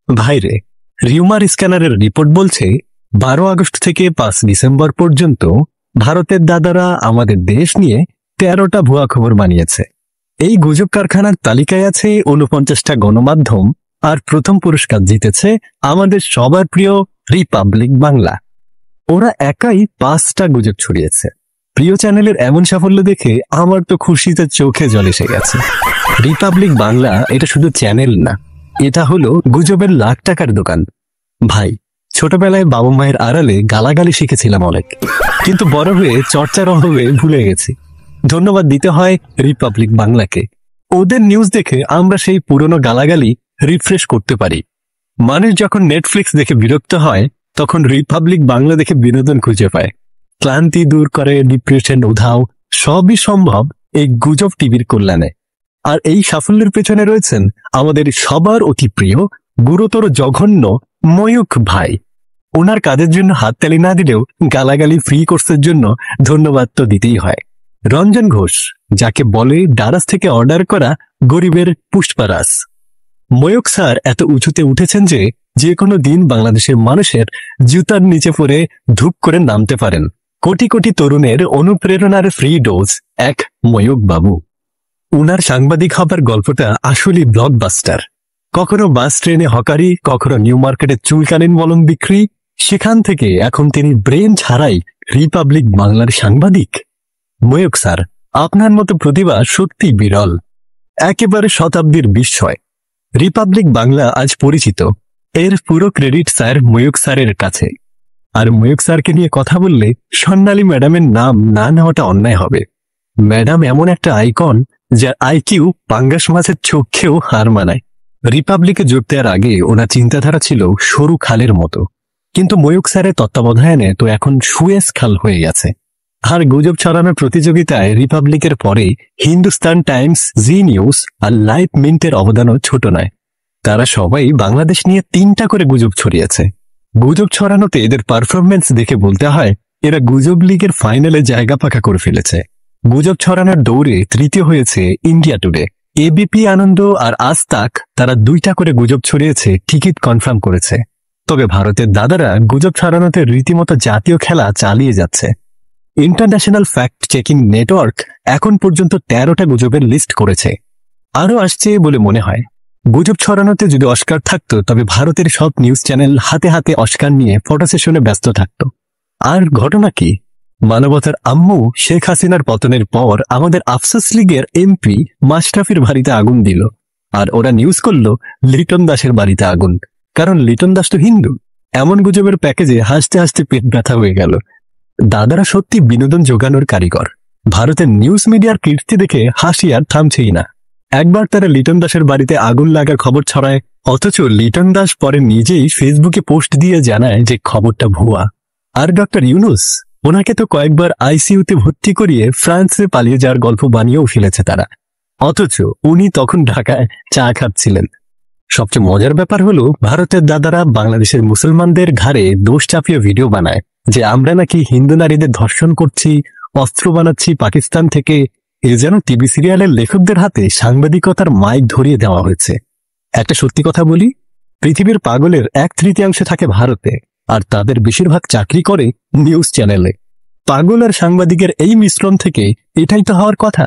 ভাইরে, rumour স্ক্যানারের report বলছে 12 August থেকে 5 ডিসেম্বর পর্যন্ত ভারতের দাদারা আমাদের দেশ নিয়ে 13টা ভুয়া খবর বানিয়েছে। এই গুজব কারখানার তালিকায় আছে 49টা গণমাধ্যম, আর প্রথম পুরস্কার জিতেছে আমাদের সবার প্রিয় রিপাবলিক বাংলা। ওরা একাই 5টা গুজব ছড়িয়েছে। প্রিয় চ্যানেলের এমন সাফল্য দেখে আমার তো খুশিতে চোখে জল এসে গেছে। রিপাবলিক বাংলা এটা শুধু চ্যানেল না, এটা হলো গুজবের লাখ টাকার দোকান। ভাই, ছোটবেলায় বাবা মায়ের আড়ালে গালাগালি শিখেছিলাম অনেক, কিন্তু বড় হয়ে চর্চার অভাবে ভুলে গেছি। ধন্যবাদ দিতে হয় রিপাবলিক বাংলাকে। ওদের নিউজ দেখে আমরা সেই পুরনো গালাগালি রিফ্রেশ করতে পারি। মানুষ যখন নেটফ্লিক্স দেখে বিরক্ত হয়, তখন রিপাবলিক বাংলা দেখে বিনোদন খুঁজে পায়। ক্লান্তি দূর করে, ডিপ্রেশন উধাও, সবই সম্ভব এই গুজব টিভির কল্যাণে। আর এই সাফল্যের পেছনে রয়েছেন আমাদের সবার অতি প্রিয় গুরুতর জঘন্য ময়ূখ ভাই। ওনার কাজের জন্য হাততালি না দিলেও গালাগালি ফ্রি কোর্সের জন্য ধন্যবাদ তো দিতেই হয়। রঞ্জন ঘোষ, যাকে বলে ডারাস থেকে অর্ডার করা গরিবের পুষ্পারাস। ময়ূখ স্যার এত উঁচুতে উঠেছেন যে যে কোনো দিন বাংলাদেশের মানুষের জুতার নিচে পড়ে ধূপ করে নামতে পারেন। কোটি কোটি তরুণের অনুপ্রেরণার ফ্রি ডোজ এক ময়ূখ বাবু। উনার সাংবাদিক হবার গল্পটা আসলে ব্লকবাস্টার। কখনো বাস ট্রেনে হকারি, কখনো নিউ মার্কেটে চুলকালীন মলম বিক্রি। সেখান থেকে এখন তিনি ব্রেন ছাড়াই রিপাবলিক বাংলার সাংবাদিক। ময়ূখ স্যার, আপনার মতো প্রতিভা সত্যি বিরল, একেবারে শতাব্দীর বিস্ময়। রিপাবলিক বাংলা আজ পরিচিত, এর পুরো ক্রেডিট স্যার ময়ূখ স্যারের কাছে। আর ময়ূখ স্যারকে নিয়ে কথা বললে স্বর্ণালী ম্যাডামের নাম না নেওয়াটা অন্যায় হবে। ম্যাডাম এমন একটা আইকন যার আইকিউ পাঙ্গাস মাছের চোখেও হার মানায়। রিপাবলিকে যোগ দেওয়ার আগে ওনার চিন্তাধারা ছিল সরু খালের মতো, কিন্তু ময়ূখ স্যারের তত্ত্বাবধানে তো এখন সুয়েজ খাল হয়ে গেছে। আর গুজব ছড়ানোর প্রতিযোগিতায় রিপাবলিকের পরে হিন্দুস্তান টাইমস, জি নিউজ আর লাইভ মিন্টের অবদানও ছোট নয়। তারা সবাই বাংলাদেশ নিয়ে 3টা করে গুজব ছড়িয়েছে। গুজব ছড়ানোতে এদের পারফরমেন্স দেখে বলতে হয় এরা গুজব লিগের ফাইনালে জায়গা পাকা করে ফেলেছে। গুজব ছড়ানোর দৌড়ে তৃতীয় হয়েছে ইন্ডিয়া টুডে। এবিপি আনন্দ আর আজ তাক, তারা 2টা করে গুজব ছড়িয়েছে, টিকিট কনফার্ম করেছে। তবে ভারতের দাদারা গুজব ছড়ানোতে রীতিমতো জাতীয় খেলা চালিয়ে যাচ্ছে। ইন্টারন্যাশনাল ফ্যাক্ট চেকিং নেটওয়ার্ক এখন পর্যন্ত 13টা গুজবের লিস্ট করেছে, আরও আসছে বলে মনে হয়। গুজব ছড়ানোতে যদি অস্কার থাকতো, তবে ভারতের সব নিউজ চ্যানেল হাতে হাতে অস্কার নিয়ে ফটো সেশনে ব্যস্ত থাকত। আর ঘটনা কি? মানবতার আম্মু শেখ হাসিনার পতনের পর আমাদের আফসোস লীগের এমপি মাশরাফির বাড়িতে আগুন দিল, আর ওরা নিউজ করলো লিটন দাসের বাড়িতে আগুন, কারণ লিটন দাস তো হিন্দু। এমন গুজবের প্যাকেজে হাসতে হাসতে পেট ব্যথা হয়ে গেল। দাদারা সত্যি বিনোদন যোগানোর কারিগর। ভারতের নিউজ মিডিয়ার কীর্তি দেখে হাসি আর থামছেই না। একবার তারা লিটন দাসের বাড়িতে আগুন লাগার খবর ছড়ায়, অথচ লিটন দাস পরে নিজেই ফেসবুকে পোস্ট দিয়ে জানায় যে খবরটা ভুয়া। আর ডক্টর ইউনুস, ওনাকে তো কয়েকবার আইসিইউতে ভর্তি করিয়ে ফ্রান্সে পালিয়ে যাওয়ার গল্প বানিয়েও ফেলেছে তারা, অথচ উনি তখন ঢাকায় চা খাচ্ছিলেন। সবচেয়ে মজার ব্যাপার হলো ভারতের দাদারা বাংলাদেশের মুসলমানদের ঘাড়ে দোষ চাপিয়ে ভিডিও বানায় যে আমরা নাকি হিন্দু নারীদের ধর্ষণ করছি, অস্ত্র বানাচ্ছি পাকিস্তান থেকে। এ যেন টিভি সিরিয়ালের লেখকদের হাতে সাংবাদিকতার মাইক ধরিয়ে দেওয়া হয়েছে। একটা সত্যি কথা বলি, পৃথিবীর পাগলের 1/3 থাকে ভারতে, আর তাদের বেশিরভাগ চাকরি করে নিউজ চ্যানেলে। পাগল আর সাংবাদিকের এই মিশ্রণ থেকে এটাই তো হওয়ার কথা।